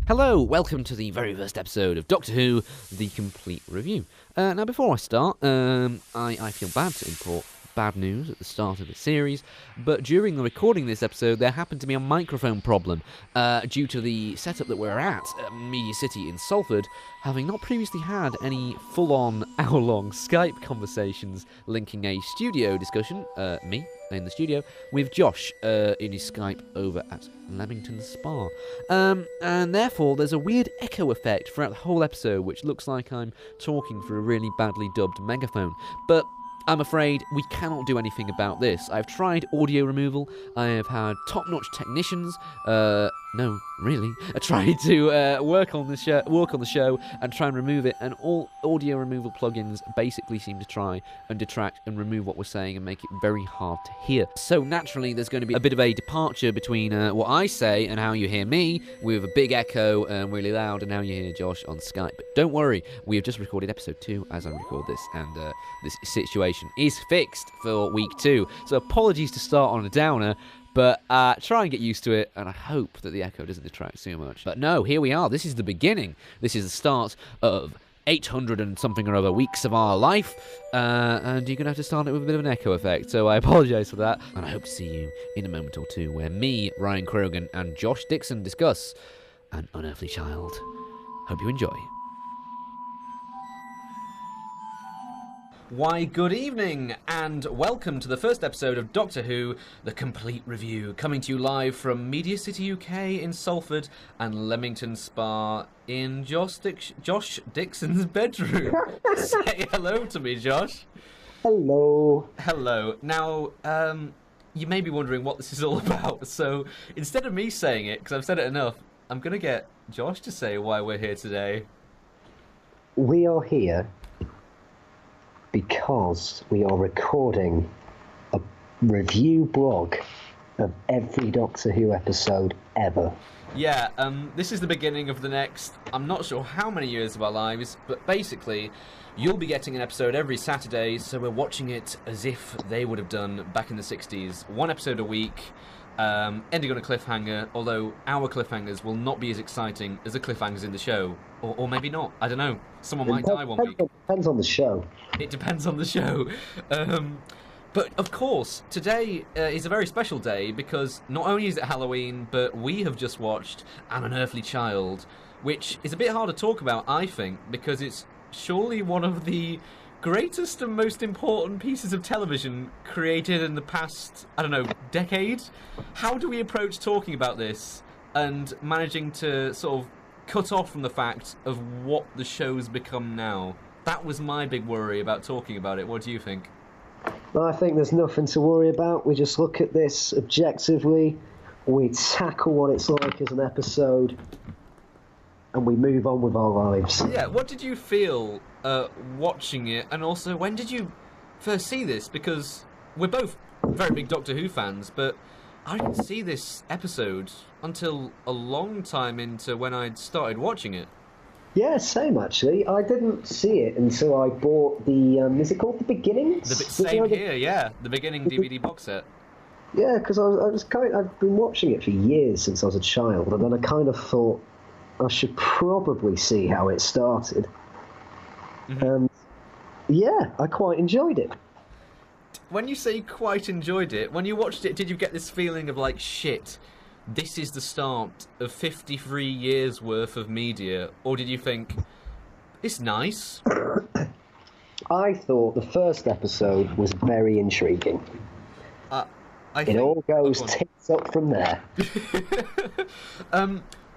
Hello, welcome to the very first episode of Doctor Who, The Complete Review. Now, before I start, I feel bad to import bad news at the start of the series, but during the recording of this episode, there happened to be a microphone problem due to the setup that we're at Media City in Salford, having not previously had any full-on hour-long Skype conversations linking a studio discussion, me in the studio, with Josh in his Skype over at Leamington Spa. And therefore, there's a weird echo effect throughout the whole episode, which looks like I'm talking through a really badly dubbed megaphone. But I'm afraid we cannot do anything about this. I've tried audio removal. I have had top-notch technicians. No, really. I tried to work on the show and try and remove it, and all audio removal plugins basically seem to try and detract and remove what we're saying and make it very hard to hear. So naturally, there's going to be a bit of a departure between what I say and how you hear me, with a big echo and really loud, and how you hear Josh on Skype. But don't worry, we have just recorded episode 2 as I record this, and this situation is fixed for week 2. So apologies to start on a downer, but try and get used to it, and I hope that the echo doesn't detract too much. But no, here we are. This is the beginning. This is the start of 800 and something or other weeks of our life, and you're going to have to start it with a bit of an echo effect, so I apologise for that, and I hope to see you in a moment or two, where me, Ryan Croughan, and Josh Dixon discuss An Unearthly Child. Hope you enjoy. Why, good evening, and welcome to the first episode of Doctor Who, The Complete Review, coming to you live from Media City, UK in Salford and Leamington Spa in Josh Dixon's bedroom. Say hello to me, Josh. Hello. Hello. Now, you may be wondering what this is all about, so instead of me saying it, because I've said it enough, I'm going to get Josh to say why we're here today. We are here because we are recording a review blog of every Doctor Who episode ever. Yeah, this is the beginning of the next, I'm not sure how many years of our lives, but basically, you'll be getting an episode every Saturday, so we're watching it as if they would have done back in the 60s. One episode a week, ending on a cliffhanger, although our cliffhangers will not be as exciting as the cliffhangers in the show. Or maybe not, I don't know. Someone might die one week. It depends on the show. It depends on the show. But of course, today is a very special day because not only is it Halloween, but we have just watched An Unearthly Child, which is a bit hard to talk about, I think, because it's surely one of the greatest and most important pieces of television created in the past, I don't know, decade? How do we approach talking about this and managing to sort of cut off from the fact of what the show's become now? That was my big worry about talking about it. What do you think? Well, I think there's nothing to worry about. We just look at this objectively, we tackle what it's like as an episode, and we move on with our lives. Yeah, what did you feel watching it, and also when did you first see this? Because we're both very big Doctor Who fans, but I didn't see this episode until a long time into when I'd started watching it. Yeah, same actually. I didn't see it until I bought the, is it called The Beginning? Same here, yeah. The Beginning DVD box set. Yeah, because I've been watching it for years since I was a child, and then I kind of thought I should probably see how it started. Mm-hmm. And yeah, I quite enjoyed it. When you say quite enjoyed it, when you watched it, did you get this feeling of like, shit, this is the start of 53 years worth of media? Or did you think, it's nice? I thought the first episode was very intriguing. It all goes tits up from there.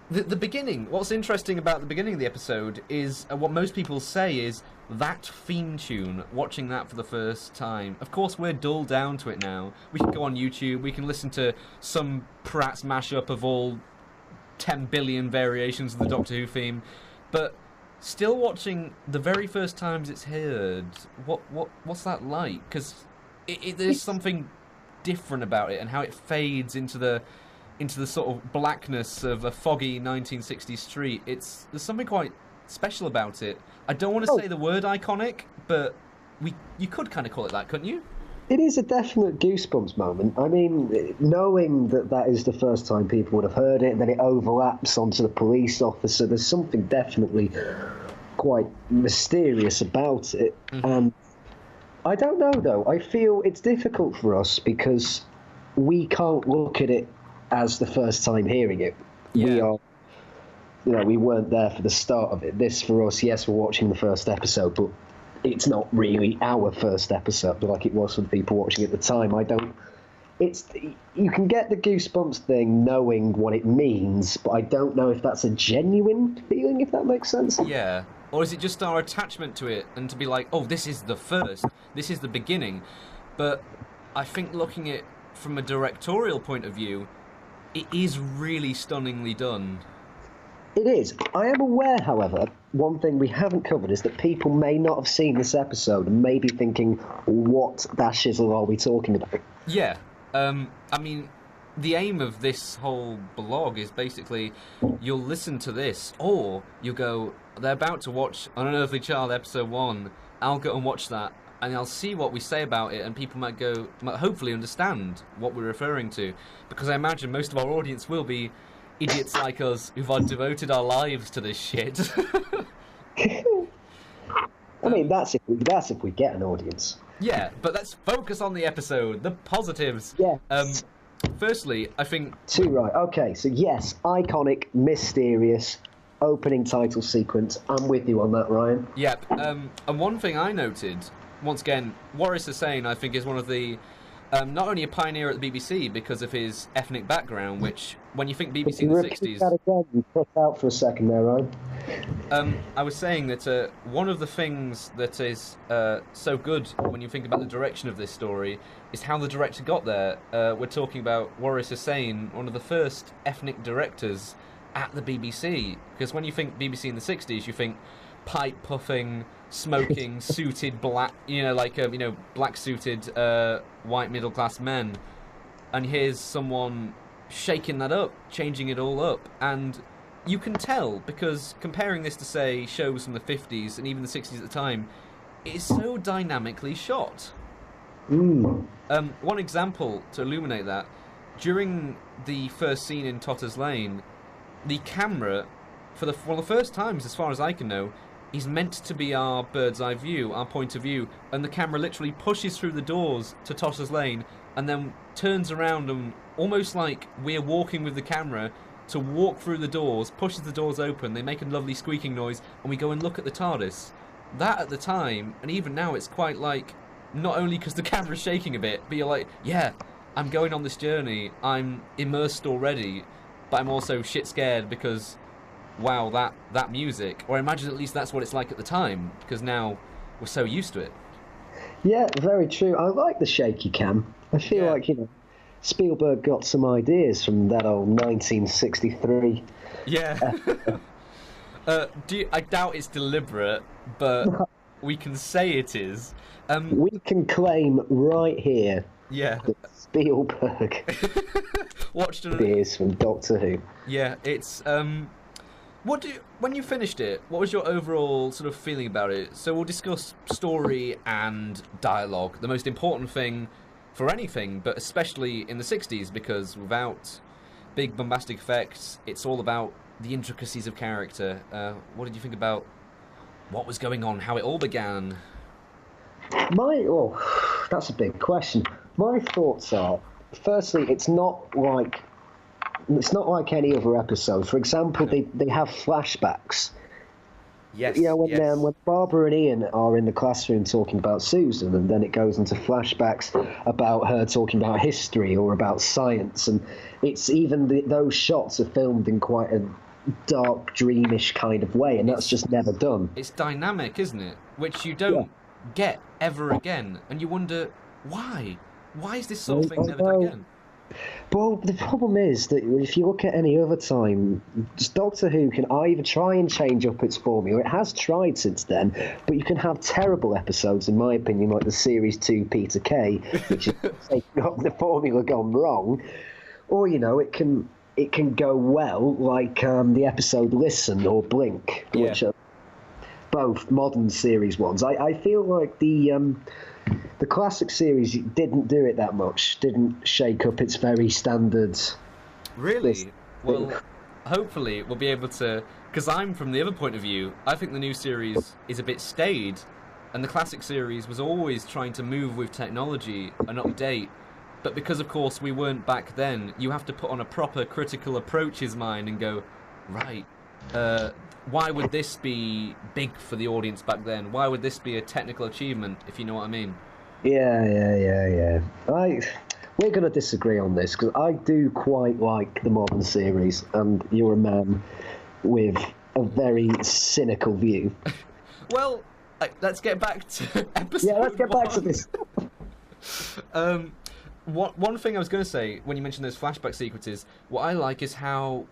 The beginning, what's interesting about the beginning of the episode is, what most people say is, that theme tune, watching that for the first time. Of course, we're dulled down to it now. We can go on YouTube, we can listen to some Pratt's mashup of all 10 billion variations of the Doctor Who theme, but still watching the very first times it's heard, what's that like? Because there's something different about it, and how it fades into the sort of blackness of a foggy 1960s street. There's something quite special about it. I don't want to say the word iconic, but you could kind of call it that, couldn't you? It is a definite goosebumps moment. I mean, knowing that is the first time people would have heard it, and then it overlaps onto the police officer, there's something definitely quite mysterious about it. And I don't know, though. I feel it's difficult for us because we can't look at it as the first time hearing it. Yeah. We weren't there for the start of it. This, for us, yes, we're watching the first episode, but it's not really our first episode like it was for the people watching at the time. You can get the goosebumps thing knowing what it means, but I don't know if that's a genuine feeling, if that makes sense. Yeah. Or is it just our attachment to it and to be like, oh, this is the first, this is the beginning? But I think looking at it from a directorial point of view, it is really stunningly done. It is. I am aware, however, one thing we haven't covered is that people may not have seen this episode and may be thinking, what the shizzle are we talking about? Yeah. I mean, the aim of this whole blog is basically you'll listen to this, or you'll go, they're about to watch An Unearthly Child episode 1, I'll go and watch that, and I'll see what we say about it, and people might hopefully understand what we're referring to, because I imagine most of our audience will be idiots like us who've devoted our lives to this shit. I mean, that's if we get an audience. Yeah, but let's focus on the episode, the positives. Yeah. Firstly, I think... Too right. Okay, so yes, iconic, mysterious, opening title sequence. I'm with you on that, Ryan. Yep. And one thing I noted, once again, Waris Hussein, I think, is one of the... not only a pioneer at the BBC because of his ethnic background, which, when you think BBC in the 60s... That again, you put out for a second there, Ryan. I was saying that one of the things that is so good when you think about the direction of this story is how the director got there. We're talking about Waris Hussein, one of the first ethnic directors at the BBC. Because when you think BBC in the 60s, you think pipe puffing, smoking, suited black, black suited white middle class men. And here's someone shaking that up, changing it all up. And you can tell, because comparing this to, say, shows from the 50s and even the 60s at the time, it is so dynamically shot. One example to illuminate that, during the first scene in Totter's Lane, the camera, for the first times, as far as I can know, is meant to be our bird's eye view, our point of view, and the camera literally pushes through the doors to Totter's Lane and then turns around and almost like we're walking with the camera to walk through the doors, pushes the doors open, they make a lovely squeaking noise, and we go and look at the TARDIS. That at the time, and even now, it's quite like, not only because the camera's shaking a bit, but you're like, yeah, I'm going on this journey, I'm immersed already, but I'm also shit scared because, wow, that music. Or I imagine at least that's what it's like at the time, because now we're so used to it. Yeah, very true. I like the shaky cam. I feel like, Spielberg got some ideas from that old 1963. Yeah. I doubt it's deliberate, but we can say it is. We can claim right here that Spielberg watched ideas from Doctor Who. Yeah, it's... when you finished it, what was your overall sort of feeling about it? So we'll discuss story and dialogue, the most important thing for anything, but especially in the 60s, because without big bombastic effects, it's all about the intricacies of character. What did you think about what was going on, how it all began? That's a big question. My thoughts are, firstly, it's not like any other episode. For example, they have flashbacks. Yes. When Barbara and Ian are in the classroom talking about Susan, and then it goes into flashbacks about her talking about history or about science, and it's even those shots are filmed in quite a dark, dreamish kind of way, and that's just never done. It's dynamic, isn't it? Which you don't get ever again, and you wonder why. Why is this sort of thing never done again? Well, the problem is that if you look at any other time, Doctor Who can either try and change up its formula. It has tried since then, but you can have terrible episodes, in my opinion, like the Series 2 Peter Kay, which is the formula gone wrong. Or, it can go well, like the episode Listen or Blink, which are both modern series ones. I feel like the the classic series didn't do it that much, didn't shake up its very standard. Really? Well, hopefully we'll be able to, because I'm from the other point of view, I think the new series is a bit staid, and the classic series was always trying to move with technology and update, but because of course we weren't back then, you have to put on a proper critical approach's mind and go, right, why would this be big for the audience back then? Why would this be a technical achievement, if you know what I mean? Yeah. We're going to disagree on this, because I do quite like the modern series, and you're a man with a very cynical view. Well, let's get back to episode Yeah, let's get back to this. One thing I was going to say, when you mentioned those flashback sequences, what I like is how,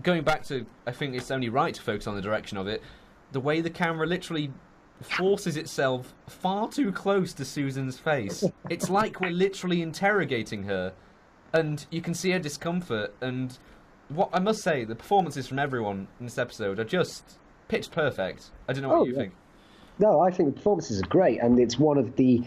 going back to, I think it's only right to focus on the direction of it, the way the camera literally forces itself far too close to Susan's face. It's like we're literally interrogating her, and you can see her discomfort, and what I must say, the performances from everyone in this episode are just pitch perfect. I don't know what you think. No, I think the performances are great, and it's one of the...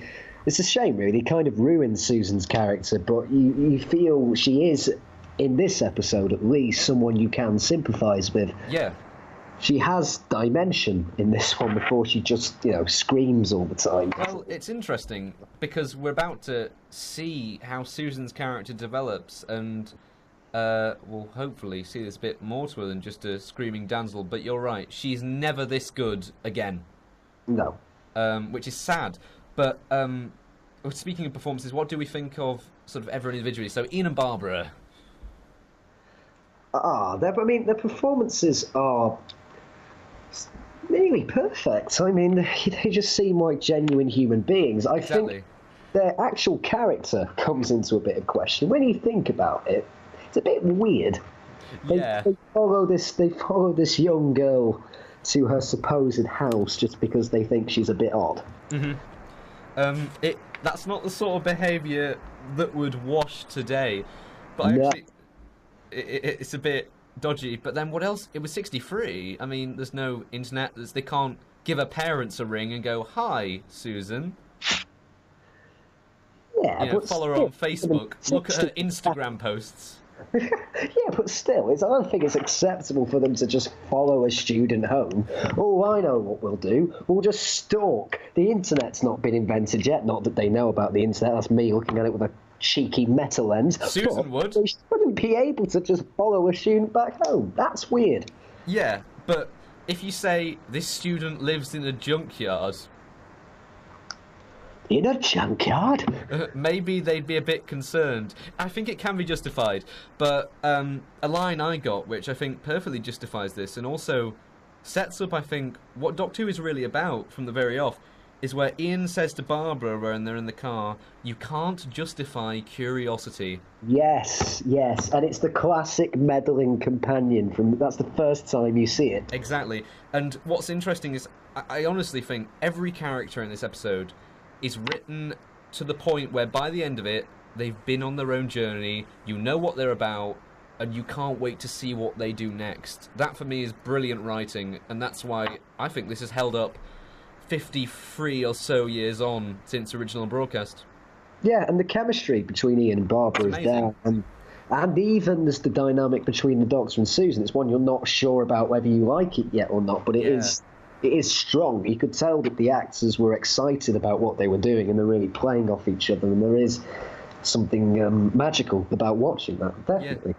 It's a shame, really. It kind of ruins Susan's character, but you feel she is, in this episode at least, someone you can sympathise with. Yeah. She has dimension in this one before she just, screams all the time. Well, it's interesting, because we're about to see how Susan's character develops, and we'll hopefully see this bit more to her than just a screaming damsel, but you're right, she's never this good again. No. Which is sad. But speaking of performances, what do we think of sort of everyone individually? So Ian and Barbara. Their performances are nearly perfect. I mean, they just seem like genuine human beings. I think their actual character comes into a bit of question. When you think about it, it's a bit weird. Yeah. They follow this young girl to her supposed house just because they think she's a bit odd. Mm-hmm. That's not the sort of behaviour that would wash today. But actually, it's a bit dodgy. But then what else? It was 63. I mean, there's no internet. They can't give her parents a ring and go, "Hi, Susan." Yeah, but follow her on Facebook. Look at her Instagram posts. Yeah, but still, I don't think it's acceptable for them to just follow a student home. Oh, I know what we'll do. We'll just stalk. The internet's not been invented yet. Not that they know about the internet. That's me looking at it with a cheeky meta lens. Susan would. They wouldn't be able to just follow a student back home. That's weird. Yeah, but if you say this student lives in a junkyard... In a junkyard? Maybe they'd be a bit concerned. I think it can be justified, but a line I got, which I think perfectly justifies this, and also sets up, I think, what Doctor Who is really about from the very off, is where Ian says to Barbara when they're in the car, "You can't justify curiosity." Yes, and it's the classic meddling companion. That's the first time you see it. Exactly, and what's interesting is, I honestly think every character in this episode is written to the point where by the end of it, they've been on their own journey, you know what they're about, and you can't wait to see what they do next. That for me is brilliant writing, and that's why I think this has held up 53 or so years on since original broadcast. Yeah, and the chemistry between Ian and Barbara is there, and even there's the dynamic between the Doctor and Susan. It's one you're not sure about whether you like it yet or not, but it is strong. You could tell that the actors were excited about what they were doing, and they're really playing off each other, and there is something magical about watching that, definitely.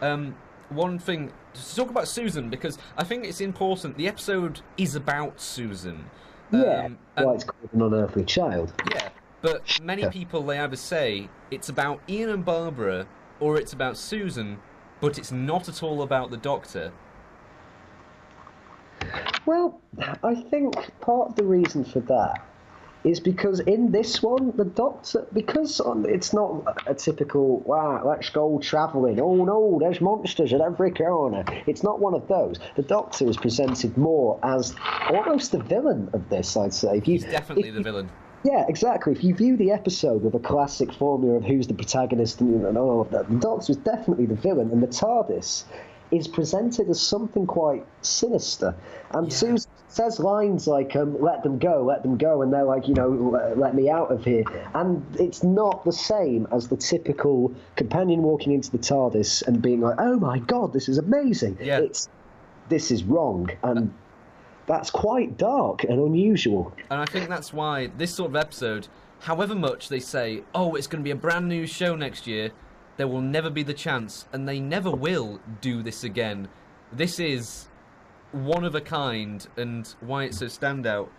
Yeah. One thing, to talk about Susan, because I think it's important, the episode is about Susan. It's called An Unearthly Child. Yeah, but many people, they either say it's about Ian and Barbara, or it's about Susan, but it's not at all about the Doctor. Well, I think part of the reason for that is because in this one, the Doctor, because it's not a typical, wow, let's go travelling, oh no, there's monsters at every corner. It's not one of those. The Doctor is presented more as almost the villain of this, I'd say. He's definitely the villain. Yeah, exactly. If you view the episode with a classic formula of who's the protagonist and all of that, the Doctor is definitely the villain, and the TARDIS is presented as something quite sinister. And Yeah. Susan says lines like, let them go, and they're like, let me out of here. And it's not the same as the typical companion walking into the TARDIS and being like, oh my god, this is amazing. Yeah. This is wrong. And that's quite dark and unusual. And I think that's why this sort of episode, however much they say, oh, it's going to be a brand new show next year, there will never be the chance, and they never will do this again. This is one of a kind, and why it's so standout.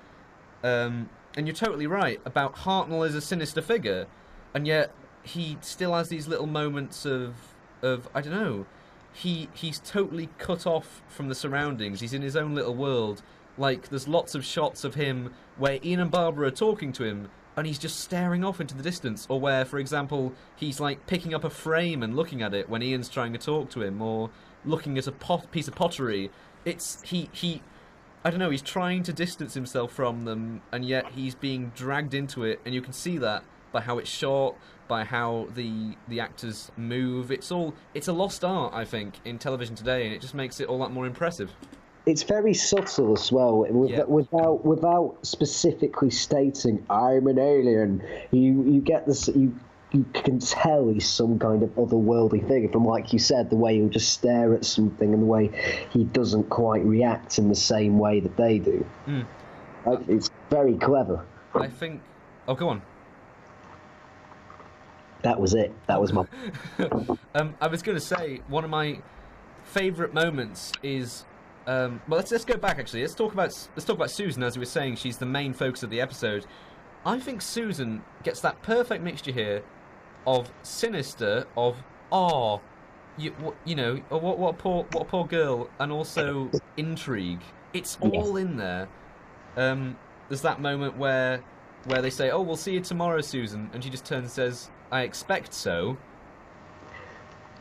And you're totally right about Hartnell as a sinister figure, and yet he still has these little moments of I don't know. He's totally cut off from the surroundings. He's in his own little world. Like, there's lots of shots of him where Ian and Barbara are talking to him, and he's just staring off into the distance. Or where, for example, he's like picking up a frame and looking at it when Ian's trying to talk to him, or looking at a piece of pottery. It's he I don't know, he's trying to distance himself from them, and yet he's being dragged into it, and you can see that by how it's shot, by how the actors move. It's a lost art, I think, in television today, and it just makes it all that more impressive. It's very subtle as well, without specifically stating "I'm an alien." You get this. You can tell he's some kind of otherworldly figure from, like you said, the way he'll just stare at something and the way he doesn't quite react in the same way that they do. It's very clever. I think. Oh, go on. That was it. That was my. I was going to say one of my favourite moments is. Well, let's go back actually. Let's talk about Susan. As we were saying, she's the main focus of the episode. I think Susan gets that perfect mixture here of sinister, of awe, what a poor girl, and also intrigue. It's all in there. There's that moment where they say, "Oh, we'll see you tomorrow, Susan," and she just turns and says, "I expect so."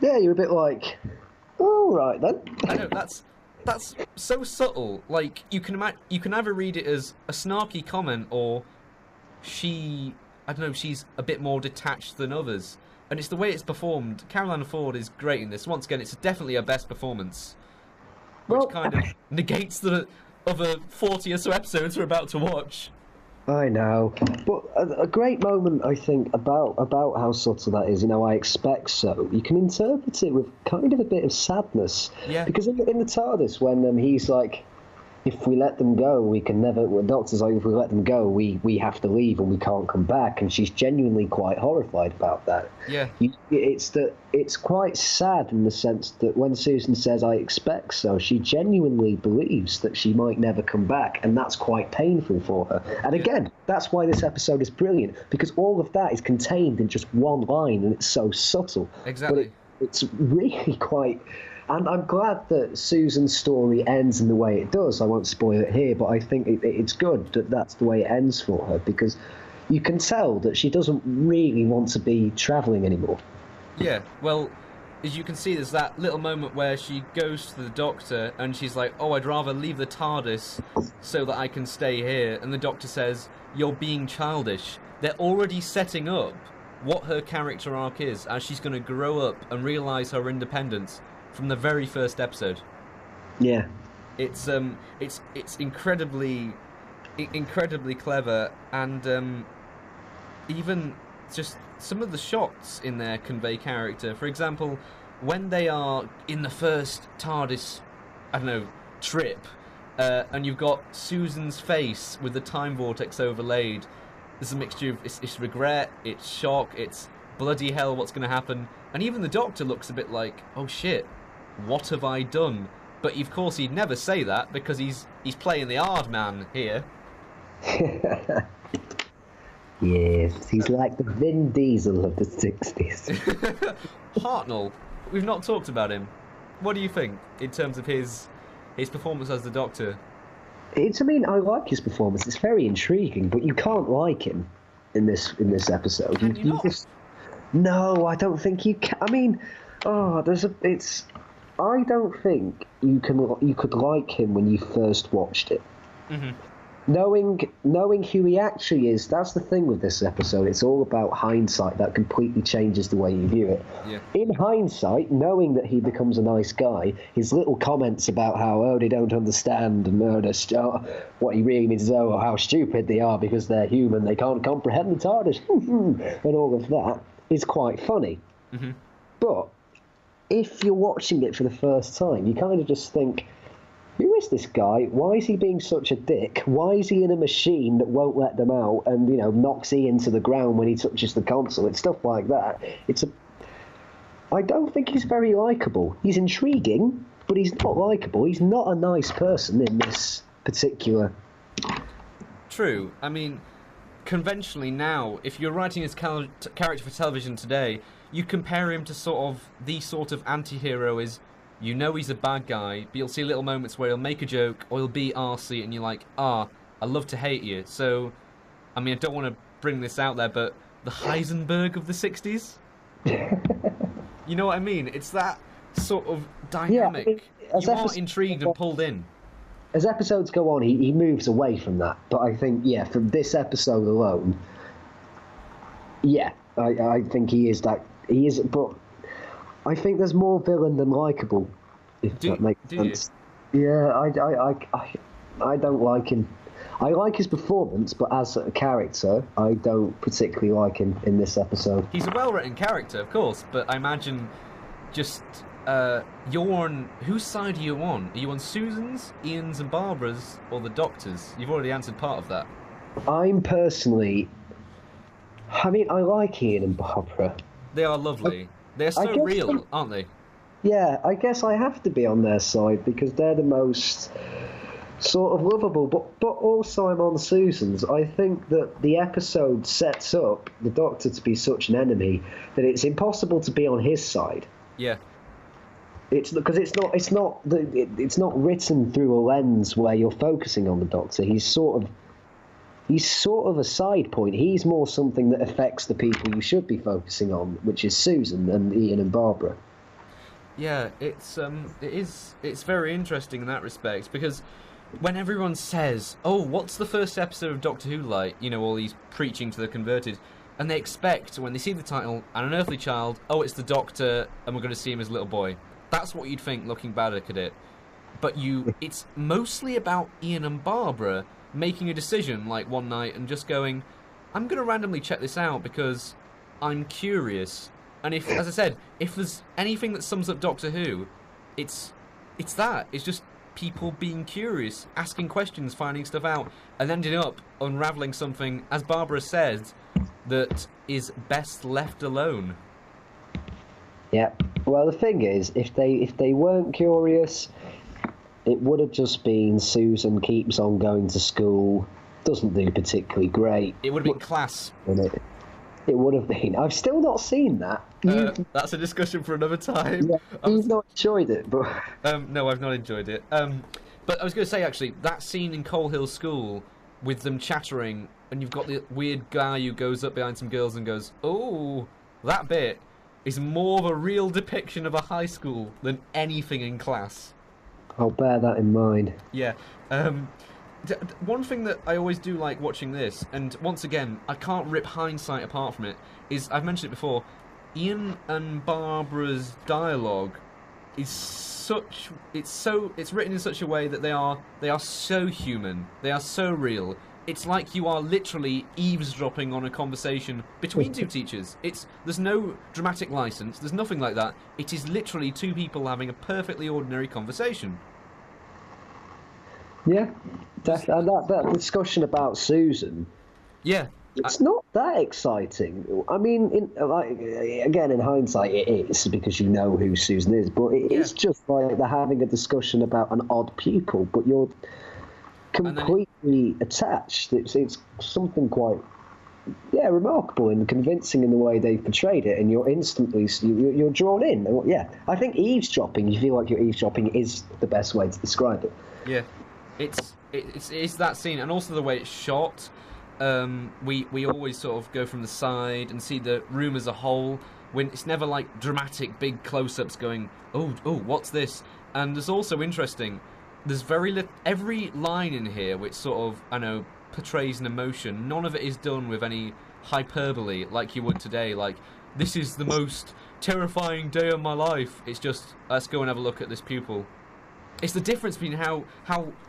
Yeah, you're a bit like, all right then. I know that's so subtle. Like you can either read it as a snarky comment or she's a bit more detached than others. And it's the way it's performed. Caroline Ford is great in this. Once again, it's definitely her best performance. Which kind of negates the other 40 or so episodes we're about to watch. I know. But a great moment, I think, about how subtle that is, I expect so. You can interpret it with kind of a bit of sadness. Yeah. Because in the TARDIS, when he's like, if we let them go, we can never... The Doctor's like, if we let them go, we have to leave and we can't come back. And she's genuinely quite horrified about that. Yeah. It's quite sad in the sense that when Susan says, I expect so, she genuinely believes that she might never come back. And that's quite painful for her. And again, that's why this episode is brilliant. Because all of that is contained in just one line and it's so subtle. Exactly. But it's really quite... And I'm glad that Susan's story ends in the way it does. I won't spoil it here, but I think it's good that that's the way it ends for her, because you can tell that she doesn't really want to be travelling anymore. Yeah, well, as you can see, there's that little moment where she goes to the Doctor and she's like, oh, I'd rather leave the TARDIS so that I can stay here. And the Doctor says, you're being childish. They're already setting up what her character arc is as she's going to grow up and realise her independence from the very first episode. Yeah. It's incredibly clever, and even just some of the shots in there convey character. For example, when they are in the first TARDIS, trip, and you've got Susan's face with the time vortex overlaid. There's a mixture of it's regret, it's shock, it's bloody hell, what's going to happen? And even the Doctor looks a bit like, oh shit, what have I done? But of course he'd never say that because he's playing the hard man here. Yes, he's like the Vin Diesel of the 60s. Hartnell, we've not talked about him. What do you think in terms of his performance as the Doctor? I like his performance. It's very intriguing, but you can't like him in this episode. Can you not? No, I don't think you can. I don't think you could like him when you first watched it. Mm-hmm. knowing who he actually is, that's the thing with this episode. It's all about hindsight that completely changes the way you view it. Yeah. In hindsight, knowing that he becomes a nice guy, his little comments about how, they don't understand, and what he really means is, how stupid they are because they're human, they can't comprehend the TARDIS, and all of that is quite funny. Mm-hmm. But if you're watching it for the first time, you kind of just think, who is this guy? Why is he being such a dick? Why is he in a machine that won't let them out and, knocks Ian to the ground when he touches the console? It's stuff like that. I don't think he's very likeable. He's intriguing, but he's not likeable. He's not a nice person in this particular... True. I mean, conventionally now, if you're writing his character for television today, you compare him to the sort of anti-hero is... he's a bad guy, but you'll see little moments where he'll make a joke or he'll be arsey and you're like, I love to hate you. So, I mean, I don't want to bring this out there, but the Heisenberg of the 60s? You know what I mean? It's that sort of dynamic. Yeah, you are intrigued and pulled in. As episodes go on, he moves away from that. But I think, from this episode alone, I think he is that. He is, but... I think there's more villain than likable, if that makes sense. Yeah, I don't like him. I like his performance, but as a character, I don't particularly like him in this episode. He's a well-written character, of course, but I imagine just you're on... Whose side are you on? Are you on Susan's, Ian's and Barbara's, or the Doctor's? You've already answered part of that. I'm personally... I mean, I like Ian and Barbara. They are lovely. They're so real, aren't they? Yeah, I guess I have to be on their side because they're the most sort of lovable. But also I'm on Susan's. I think that the episode sets up the Doctor to be such an enemy that it's impossible to be on his side. Yeah. It's because it's not written through a lens where you're focusing on the Doctor. He's sort of a side point. He's more something that affects the people you should be focusing on, which is Susan and Ian and Barbara. Yeah, it's very interesting in that respect, because when everyone says, what's the first episode of Doctor Who like? All these preaching to the converted, and they expect, when they see the title, An Unearthly Child, it's the Doctor, and we're going to see him as a little boy. That's what you'd think looking back at it. But it's mostly about Ian and Barbara making a decision like one night and just going, I'm going to randomly check this out because I'm curious. And if, as I said, if there's anything that sums up Doctor Who, it's that. It's just people being curious, asking questions, finding stuff out, and ending up unravelling something, as Barbara says, that is best left alone. Yeah. Well, the thing is, if they weren't curious, it would have just been Susan keeps on going to school, doesn't do particularly great. It would have been class. It would have been. I've still not seen that. That's a discussion for another time. Yeah, you've not enjoyed it, but... No, I've not enjoyed it. But I was going to say, actually, that scene in Coal Hill School with them chattering, and you've got the weird guy who goes up behind some girls and goes, that bit is more of a real depiction of a high school than anything in class. I'll bear that in mind. Yeah. One thing that I always do like watching this, and once again, I can't rip hindsight apart from it, is, I've mentioned it before, Ian and Barbara's dialogue is it's written in such a way that they are so human, they are so real. It's like you are literally eavesdropping on a conversation between two teachers. There's no dramatic license, there's nothing like that. It is literally two people having a perfectly ordinary conversation. Yeah, that discussion about Susan. Yeah, it's not that exciting. I mean, again, in hindsight, it is because you know who Susan is. But it's just like they're having a discussion about an odd pupil, but you're completely attached. It's something quite remarkable and convincing in the way they portrayed it, and you're instantly you're drawn in. Yeah, I think eavesdropping. You feel like you're eavesdropping is the best way to describe it. Yeah. It's that scene, and also the way it's shot. We always sort of go from the side and see the room as a whole. When it's never like dramatic big close-ups going, oh, what's this? And it's also interesting. there's every line in here which sort of, I know, portrays an emotion. None of it is done with any hyperbole like you would today. Like, this is the most terrifying day of my life. It's just, let's go and have a look at this pupil. It's the difference between how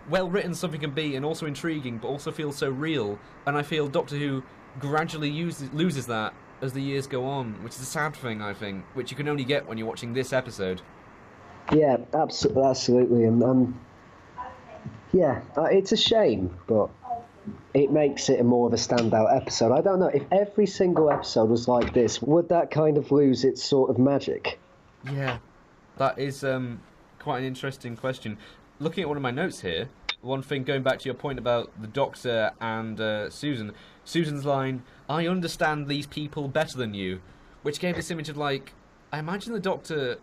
well written something can be and also intriguing, but also feels so real. And I feel Doctor Who gradually loses that as the years go on, which is a sad thing, I think, which you can only get when you're watching this episode. Yeah, absolutely, and yeah, it's a shame, but it makes it more of a standout episode. I don't know, if every single episode was like this, would that kind of lose its sort of magic? Yeah, that is quite an interesting question. Looking at one of my notes here, one thing going back to your point about the Doctor and Susan's line, "I understand these people better than you," which gave this image of, like, I imagine the Doctor,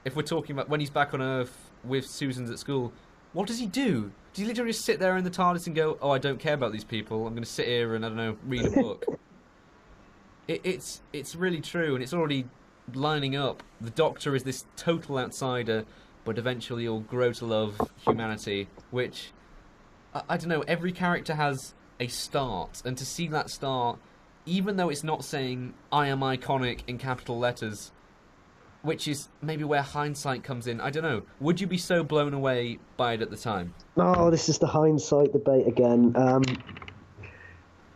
if we're talking about when he's back on Earth with Susan's at school, what does he do? Does he literally just sit there in the TARDIS and go, "Oh, I don't care about these people, I'm going to sit here and, I don't know, read a book"? It's really true, and it's already lining up. The Doctor is this total outsider, but eventually he'll grow to love humanity, which, I don't know, every character has a start, and to see that start, even though it's not saying, "I am iconic" in capital letters, which is maybe where hindsight comes in. I don't know. Would you be so blown away by it at the time? Oh, this is the hindsight debate again.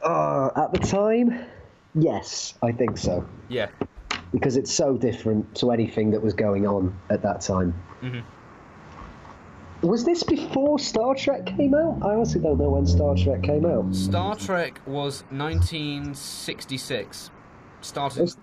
At the time, yes, I think so. Yeah. Because it's so different to anything that was going on at that time. Mm-hmm. Was this before Star Trek came out? I honestly don't know when Star Trek came out. Star Trek was 1966. Started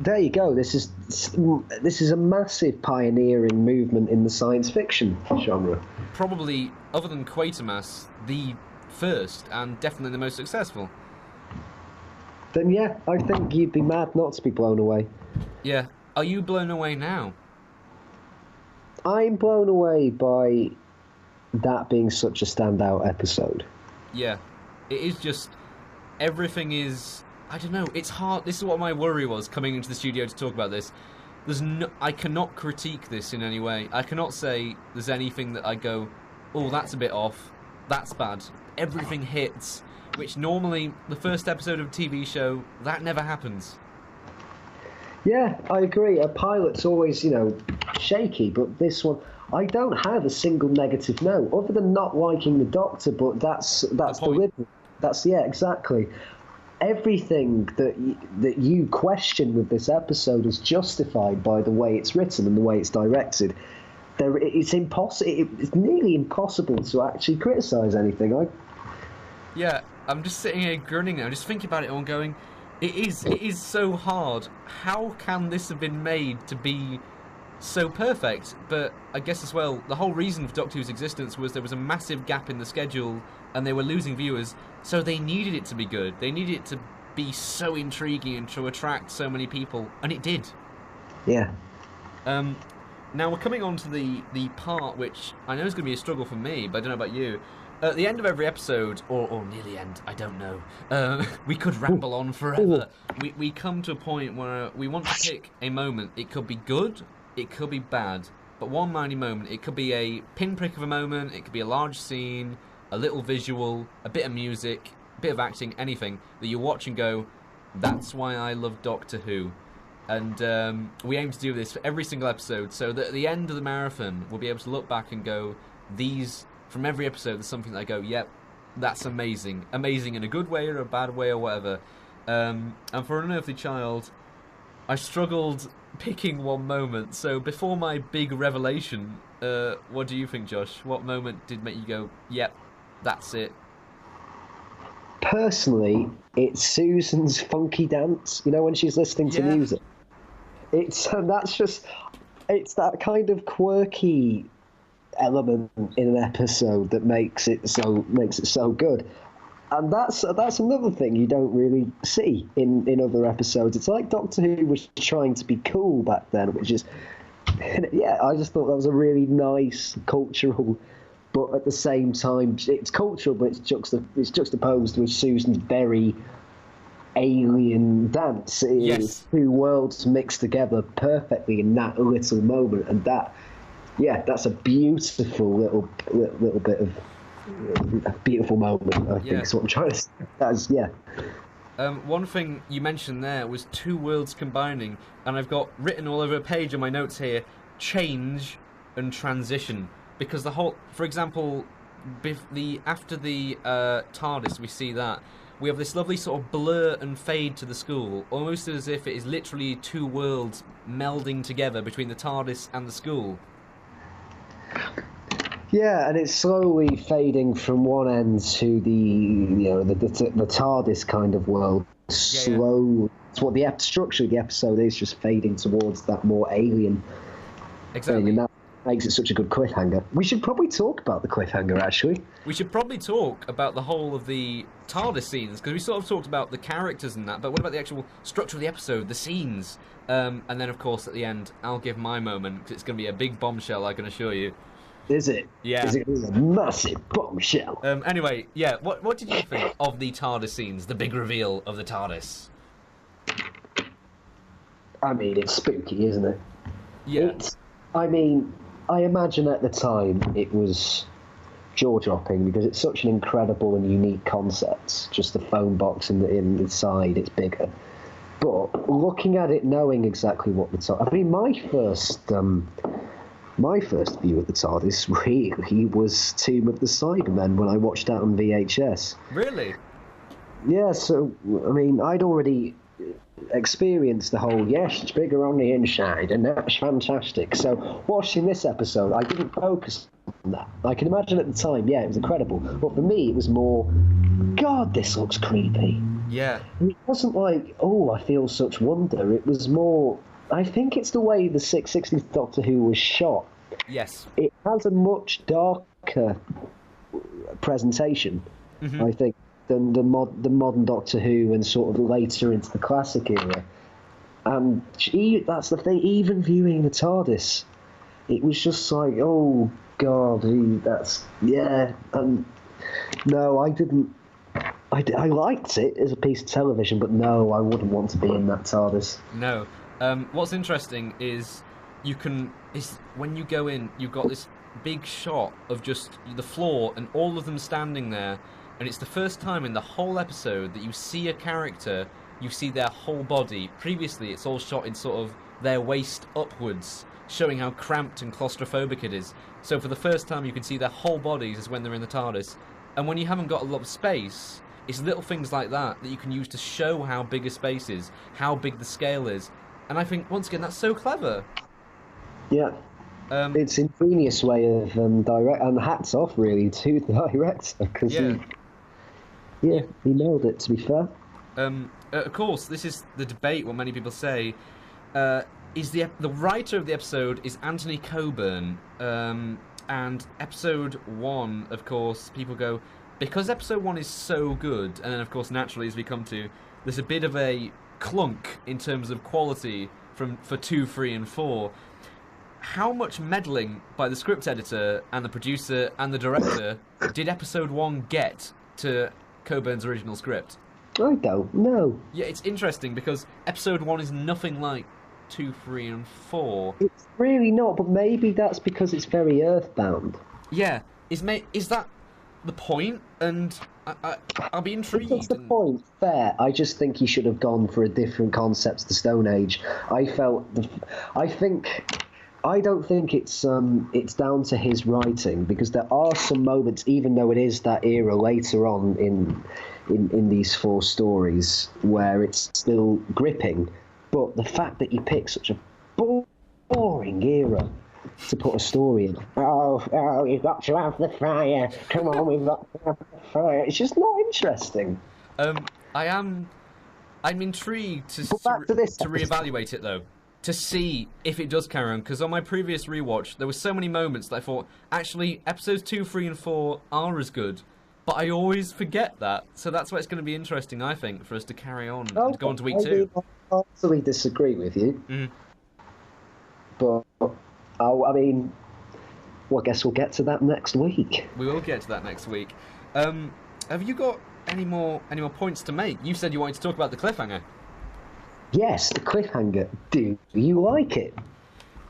There you go. This is a massive pioneering movement in the science fiction genre. Probably, other than Quatermass, the first and definitely the most successful. Then yeah, I think you'd be mad not to be blown away. Yeah. Are you blown away now? I'm blown away by that being such a standout episode. Yeah. It is just, everything is, I don't know, it's hard. This is what my worry was coming into the studio to talk about this. I cannot critique this in any way. I cannot say there's anything that I go, "Oh, that's a bit off, that's bad." Everything hits, which normally, the first episode of a TV show, that never happens. Yeah, I agree. A pilot's always, shaky, but this one, I don't have a single negative note, other than not liking the Doctor, but that's the rhythm. Yeah, exactly. Everything that you question with this episode is justified by the way it's written and the way it's directed. It's nearly impossible to actually criticise anything. Yeah, I'm just sitting here grinning now, just thinking about it all and going, it is so hard. How can this have been made to be so perfect? But I guess as well, the whole reason for Doctor Who's existence was there was a massive gap in the schedule and they were losing viewers, so they needed it to be good. They needed it to be so intriguing and to attract so many people, and it did. Yeah. Now we're coming on to the part which I know is going to be a struggle for me, but I don't know about you. At the end of every episode, or near the end, I don't know. We could ramble on forever. We come to a point where we want to pick a moment. It could be good, it could be bad, but one mighty moment. It could be a pinprick of a moment, it could be a large scene, a little visual, a bit of music, a bit of acting, anything that you watch and go, "That's why I love Doctor Who." And we aim to do this for every single episode, so that at the end of the marathon, we'll be able to look back and go, from every episode, there's something that I go, "Yep, that's amazing." Amazing in a good way or a bad way or whatever. And for An Unearthly Child, I struggled picking one moment. So before my big revelation, what do you think, Josh? What moment did make you go, "Yep, that's it"? Personally, it's Susan's funky dance. When she's listening to music. It's that kind of quirky element in an episode that makes it so good. And that's another thing you don't really see in other episodes. It's like Doctor Who was trying to be cool back then, which is, yeah, I just thought that was a really nice cultural, but at the same time, it's cultural, but it's juxtaposed with Susan's very alien dance. It is two worlds mixed together perfectly in that little moment, and that Yeah, that's a beautiful little bit of a beautiful moment. I think is what I'm trying to say. That's One thing you mentioned there was two worlds combining, and I've got written all over a page in my notes here, change and transition. Because the whole, for example, after the TARDIS, we see that we have this lovely sort of blur and fade to the school, almost as if it is literally two worlds melding together between the TARDIS and the school. Yeah, and it's slowly fading from one end to the TARDIS kind of world. Slow. It's what the structure of the episode is, just fading towards that more alien thing, and that makes it such a good cliffhanger. We should probably talk about the cliffhanger, actually. We should probably talk about the whole of the TARDIS scenes, because we sort of talked about the characters and that, but what about the actual structure of the episode, the scenes? And then, of course, at the end, I'll give my moment, because it's going to be a big bombshell, I can assure you. Is it? Yeah. Is it a massive bombshell? Anyway, yeah, what did you think of the TARDIS scenes, the big reveal of the TARDIS? I mean, it's spooky, isn't it? Yeah. I imagine at the time it was jaw-dropping because it's such an incredible and unique concept. Just the phone box in the side, it's bigger. But looking at it, knowing exactly what the TARDIS... I mean, my first view of the TARDIS really was Tomb of the Cybermen when I watched that on VHS. Really? Yeah, so, I mean, I'd already experienced the whole, yes, it's bigger on the inside, and that's fantastic. So, watching this episode, I didn't focus on that. I can imagine at the time, yeah, it was incredible. But for me, it was more, God, this looks creepy. Yeah. It wasn't like, oh, I feel such wonder. It was more... I think it's the way the 660s Doctor Who was shot. Yes. It has a much darker presentation, I think, than the modern Doctor Who and sort of later into the classic era. And that's the thing, even viewing the TARDIS, it was just like, oh, God, and no, I didn't... I liked it as a piece of television, but no, I wouldn't want to be in that TARDIS. No. What's interesting is when you go in, you've got this big shot of just the floor and all of them standing there, and it's the first time in the whole episode that you see a character, you see their whole body. Previously, it's all shot in sort of their waist upwards, showing how cramped and claustrophobic it is. So for the first time, you can see their whole bodies as when they're in the TARDIS. And when you haven't got a lot of space, it's little things like that you can use to show how big a space is, how big the scale is. And I think, once again, that's so clever. Yeah. It's an ingenious way of direct, and hats off, really, to the director, because he nailed it, to be fair. Of course, this is the debate, what many people say. Is the writer of the episode is Anthony Coburn, and episode 1, of course, people go, because episode 1 is so good, and then, of course, naturally, as we come to, there's a bit of a clunk in terms of quality for 2, 3, and 4. How much meddling by the script editor and the producer and the director did episode 1 get to Coburn's original script? I don't know. Yeah, it's interesting because episode 1 is nothing like 2, 3, and 4. It's really not, but maybe that's because it's very earthbound. Yeah, is that the point? And I'll be intrigued. That's the point. Fair. I just think he should have gone for a different concept to the Stone Age. I don't think it's down to his writing, because there are some moments, even though it is that era later on in these 4 stories, where it's still gripping. But the fact that you pick such a boring era to put a story in. Oh, you've got to have the fire. Come on, we've got to have the fire. It's just not interesting. I'm intrigued to reevaluate it, though. To see if it does carry on, because on my previous rewatch, there were so many moments that I thought, actually, episodes 2, 3, and 4 are as good, but I always forget that. So that's why it's going to be interesting, I think, for us to carry on and to go on to week 2. I absolutely disagree with you, but I guess we'll get to that next week. We will get to that next week. Have you got any more points to make? You said you wanted to talk about the cliffhanger. Yes, the cliffhanger. Do you like it?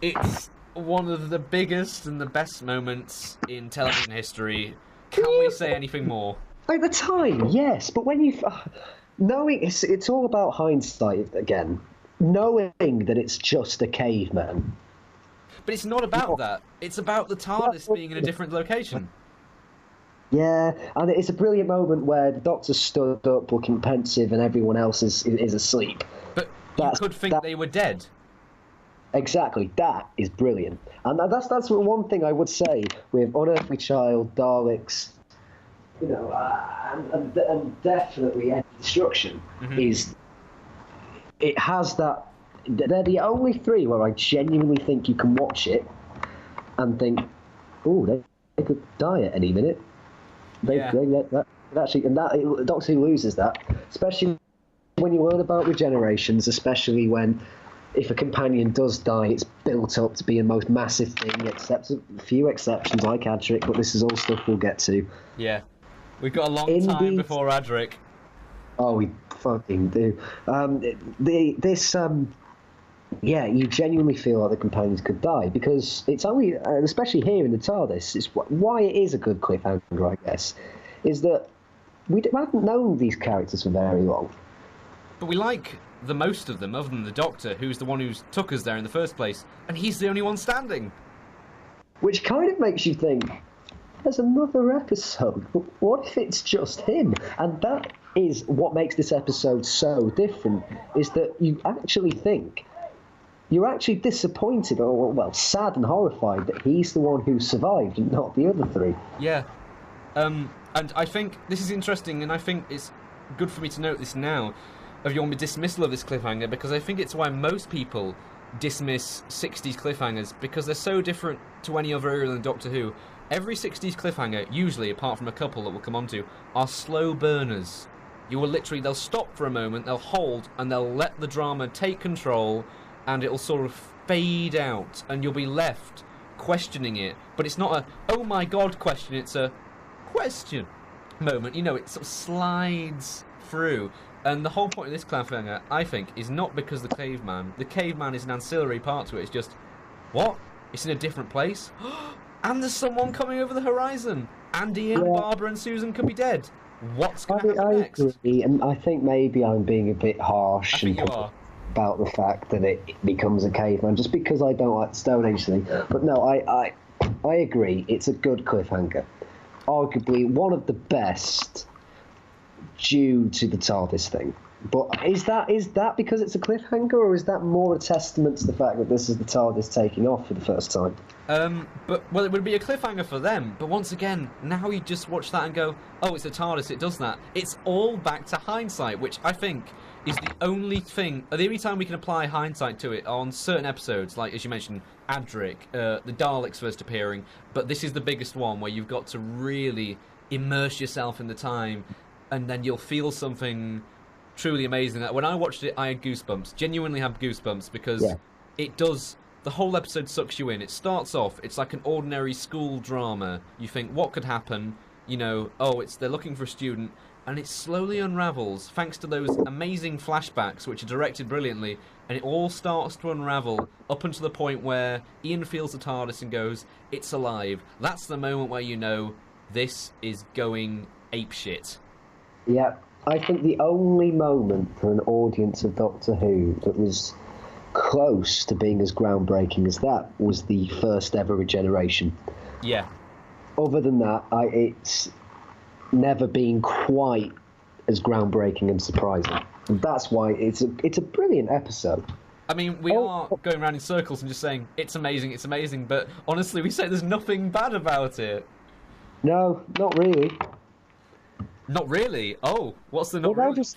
It's one of the biggest and the best moments in television history. Can we say anything more? At the time, yes, but when you knowing it's all about hindsight again. Knowing that it's just a caveman. But it's not about that. It's about the TARDIS being in a different location. Yeah, and it's a brilliant moment where the Doctor stood up looking pensive and everyone else is asleep. But you could think they were dead. Exactly, that is brilliant. And that's one thing I would say with Unearthly Child, Daleks, you know, and definitely End of Destruction, is it has that. They're the only three where I genuinely think you can watch it and think, oh, they could die at any minute. Actually, and that Doctor Who loses that, especially when you learn about regenerations, especially when if a companion does die, it's built up to be a most massive thing, except a few exceptions like Adric, but this is all stuff we'll get to. Yeah. We've got a long time before Adric. Oh, we fucking do. Yeah, you genuinely feel like the companions could die, because it's only, especially here in the TARDIS, it's why it is a good cliffhanger, I guess, is that we haven't known these characters for very long. But we like the most of them, other than the Doctor, who's the one who took us there in the first place, and he's the only one standing. Which kind of makes you think, there's another episode, but what if it's just him? And that is what makes this episode so different, is that you actually think, you're actually disappointed, or well, sad and horrified that he's the one who survived and not the other three. Yeah. And I think this is interesting, and I think it's good for me to note this now, of your dismissal of this cliffhanger, because I think it's why most people dismiss 60s cliffhangers, because they're so different to any other era than Doctor Who. Every 60s cliffhanger, usually, apart from a couple that we'll come on to, are slow burners. You will literally, they'll stop for a moment, they'll hold, and they'll let the drama take control, and it'll sort of fade out, and you'll be left questioning it. But it's not a, oh my god question, it's a question moment. You know, it sort of slides through. And the whole point of this cliffhanger, I think, is not because the caveman is an ancillary part to it. It's just, what? It's in a different place? And there's someone coming over the horizon. Andy and Barbara and Susan could be dead. What's going to happen next? I agree, and I think maybe I'm being a bit harsh. I think you are. About the fact that it becomes a caveman, just because I don't like the Stone Age thing. But no, I agree, it's a good cliffhanger. Arguably one of the best due to the TARDIS thing. But is that because it's a cliffhanger, or is that more a testament to the fact that this is the TARDIS taking off for the first time? Well, it would be a cliffhanger for them. But once again, now you just watch that and go, oh, it's a TARDIS, it does that. It's all back to hindsight, which I think is the only thing, the only time we can apply hindsight to it on certain episodes, like, as you mentioned, Adric, the Daleks first appearing, but this is the biggest one where you've got to really immerse yourself in the time, and then you'll feel something truly amazing. When I watched it, I had goosebumps, genuinely had goosebumps, because it does, the whole episode sucks you in. It starts off, it's like an ordinary school drama. You think, what could happen? You know, oh, they're looking for a student, and it slowly unravels thanks to those amazing flashbacks which are directed brilliantly, and it all starts to unravel up until the point where Ian feels the TARDIS and goes, it's alive. That's the moment where you know this is going apeshit. Yeah, I think the only moment for an audience of Doctor Who that was close to being as groundbreaking as that was the first ever regeneration. Yeah. Other than that, it's never been quite as groundbreaking and surprising. And that's why it's a brilliant episode. I mean, we are going around in circles and just saying, it's amazing, but honestly, we say there's nothing bad about it. No, not really. Not really? Oh, what's the not well, really? The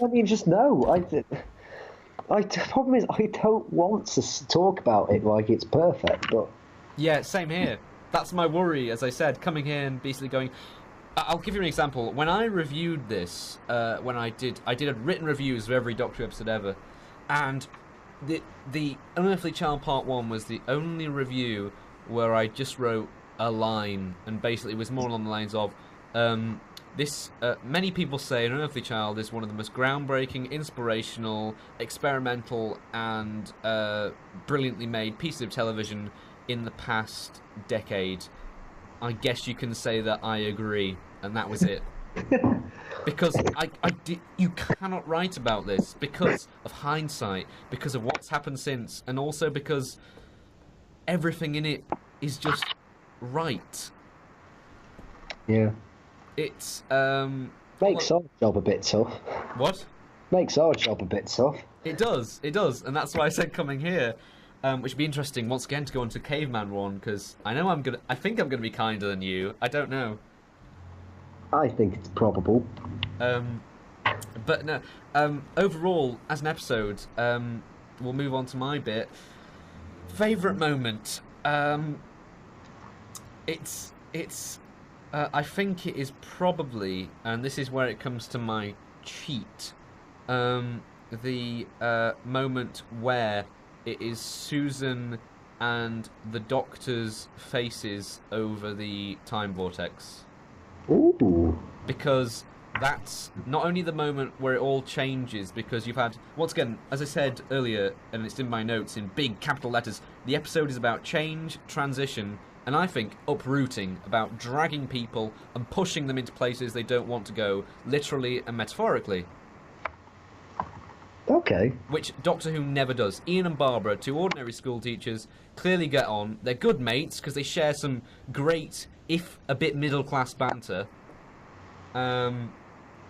problem is, I don't want to talk about it like it's perfect, but... Yeah, same here. That's my worry, as I said, coming here and basically going... I'll give you an example. When I reviewed this, when I did written reviews of every Doctor Who episode ever, and the Unearthly Child Part 1 was the only review where I just wrote a line, and basically it was more along the lines of, many people say An Unearthly Child is one of the most groundbreaking, inspirational, experimental, and brilliantly made pieces of television in the past decade, I guess you can say that I agree, and that was it. Because you cannot write about this because of hindsight, because of what's happened since, and also because everything in it is just right. Yeah. It's Makes our job a bit tough. What? Makes our job a bit tough. It does, and that's why I said coming here, which would be interesting once again to go into Caveman one, because I think I'm gonna be kinder than you. I don't know. I think it's probable. But no. Overall, as an episode, we'll move on to my bit. Favorite moment. It's. I think it is probably, and this is where it comes to my cheat. The moment where it is Susan and the Doctor's faces over the time vortex. Ooh. Because that's not only the moment where it all changes, because you've had, once again, as I said earlier, and it's in my notes in big capital letters, the episode is about change, transition, and I think uprooting, about dragging people and pushing them into places they don't want to go, literally and metaphorically. Okay. Which Doctor Who never does. Ian and Barbara, two ordinary school teachers, clearly get on. They're good mates because they share some great, if a bit middle-class banter. And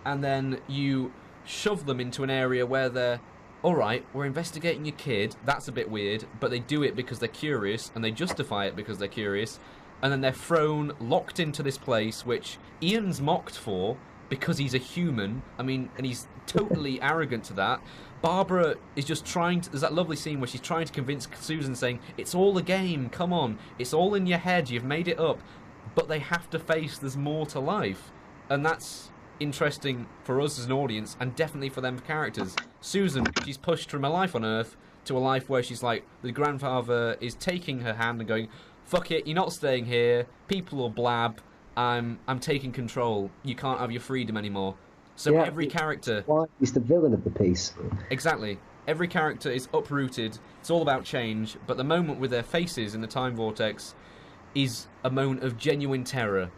then you shove them into an area where they're, alright, we're investigating your kid, that's a bit weird, but they do it because they're curious, and they justify it because they're curious, and then they're thrown, locked into this place, which Ian's mocked for, because he's a human, and he's totally arrogant to that. Barbara is just trying to... There's that lovely scene where she's trying to convince Susan, saying, it's all a game, come on, it's all in your head, you've made it up. But they have to face there's more to life. And that's interesting for us as an audience, and definitely for them characters. Susan, she's pushed from a life on Earth to a life where she's like, the grandfather is taking her hand and going, fuck it, you're not staying here, people will blab, I'm taking control, you can't have your freedom anymore. So yeah, every character... Why he's the villain of the piece. Exactly. Every character is uprooted, it's all about change, but the moment with their faces in the time vortex is a moment of genuine terror.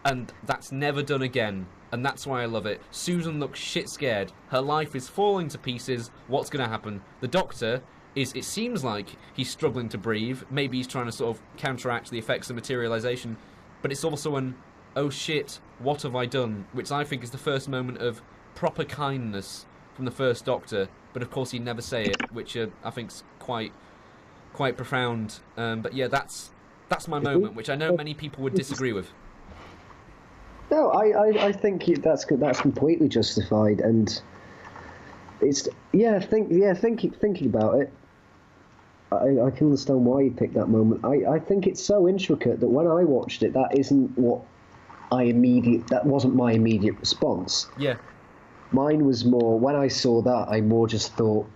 And that's never done again. And that's why I love it. Susan looks shit scared. Her life is falling to pieces. What's going to happen? The Doctor is... It seems like he's struggling to breathe. Maybe he's trying to sort of counteract the effects of materialisation. But it's also an, oh shit, what have I done? Which I think is the first moment of proper kindness from the first Doctor. But of course he'd never say it, which I think's quite profound. But yeah, that's my moment, which I know many people would disagree with. No, I think that's completely justified, and it's thinking about it, I can understand why you picked that moment. I think it's so intricate that when I watched it, that wasn't my immediate response. Yeah, mine was more when I saw that. I more just thought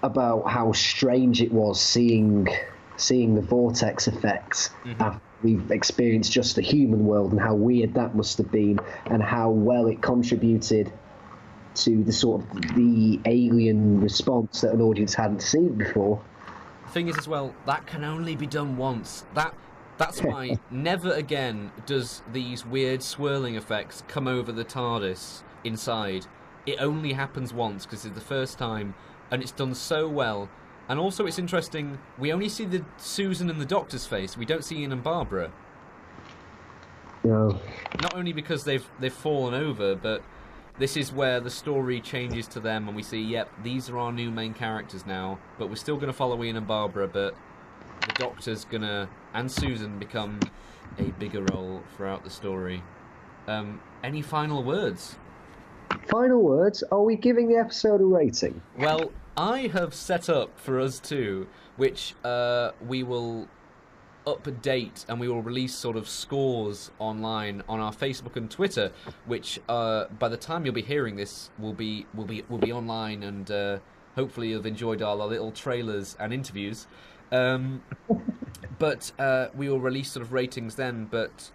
about how strange it was seeing the vortex effects. Mm-hmm. We've experienced just the human world, and how weird that must have been, and how well it contributed to the sort of the alien response that an audience hadn't seen before. The thing is as well, that can only be done once. That's why never again does these weird swirling effects come over the TARDIS inside. It only happens once because it's the first time, and it's done so well. And also it's interesting, we only see the Susan and the Doctor's face, we don't see Ian and Barbara. No. Not only because they've fallen over, but this is where the story changes to them and we see, yep, these are our new main characters now, but we're still going to follow Ian and Barbara, but the Doctor's gonna, and Susan, become a bigger role throughout the story. Any final words? Final words? Are we giving the episode a rating? Well, I have set up for us two, which we will update and we will release sort of scores online on our Facebook and Twitter, which by the time you'll be hearing this will be online, and hopefully you've enjoyed our little trailers and interviews. But we will release sort of ratings then. But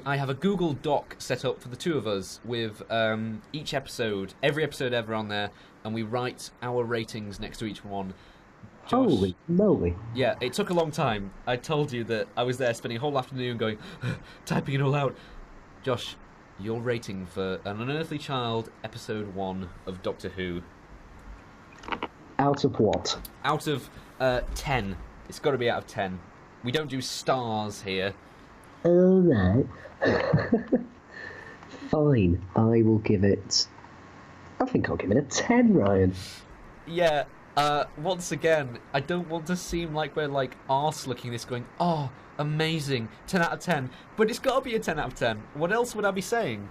I have a Google Doc set up for the two of us with every episode ever on there, and we write our ratings next to each one, Josh. Holy moly. Yeah, it took a long time. I told you that I was there spending a whole afternoon going, typing it all out. Josh, your rating for An Unearthly Child, Episode 1 of Doctor Who. Out of what? Out of 10. It's got to be out of 10. We don't do stars here. Alright. Fine, I will give it... I think I'll give it a 10, Ryan. Yeah, once again, I don't want to seem like we're like arse looking this going, oh, amazing, 10 out of 10. But it's got to be a 10 out of 10. What else would I be saying?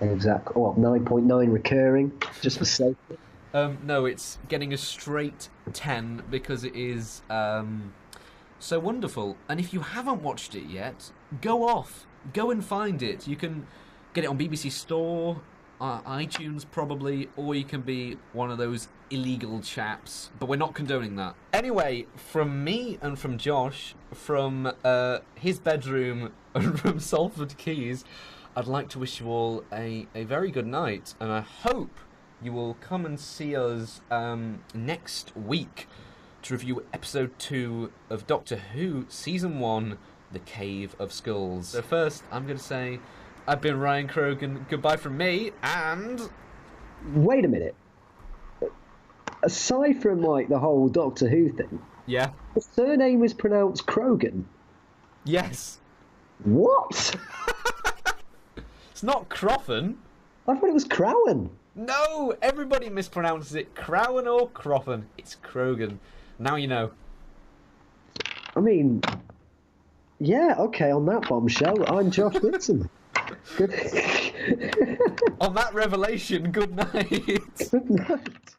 Exactly. Oh, 9.9 recurring, just for safety. No, it's getting a straight 10 because it is so wonderful. And if you haven't watched it yet, go and find it. You can get it on BBC Store, iTunes probably, or you can be one of those illegal chaps, but we're not condoning that. Anyway, from me and from Josh, from his bedroom and from Salford Keys, I'd like to wish you all a very good night, and I hope you will come and see us next week to review episode 2 of Doctor Who Season 1, The Cave of Skulls. So first, I'm going to say, I've been Ryan Croughan, goodbye from me, and... Wait a minute. Aside from, like, the whole Doctor Who thing... Yeah? The surname is pronounced Croughan. Yes. What? It's not Croughan. I thought it was Croughan. No, everybody mispronounces it. Croughan or Croughan. It's Croughan. Now you know. I mean, yeah, okay, on that bombshell, I'm Josh Dixon. Good. On that revelation, good night. Good night.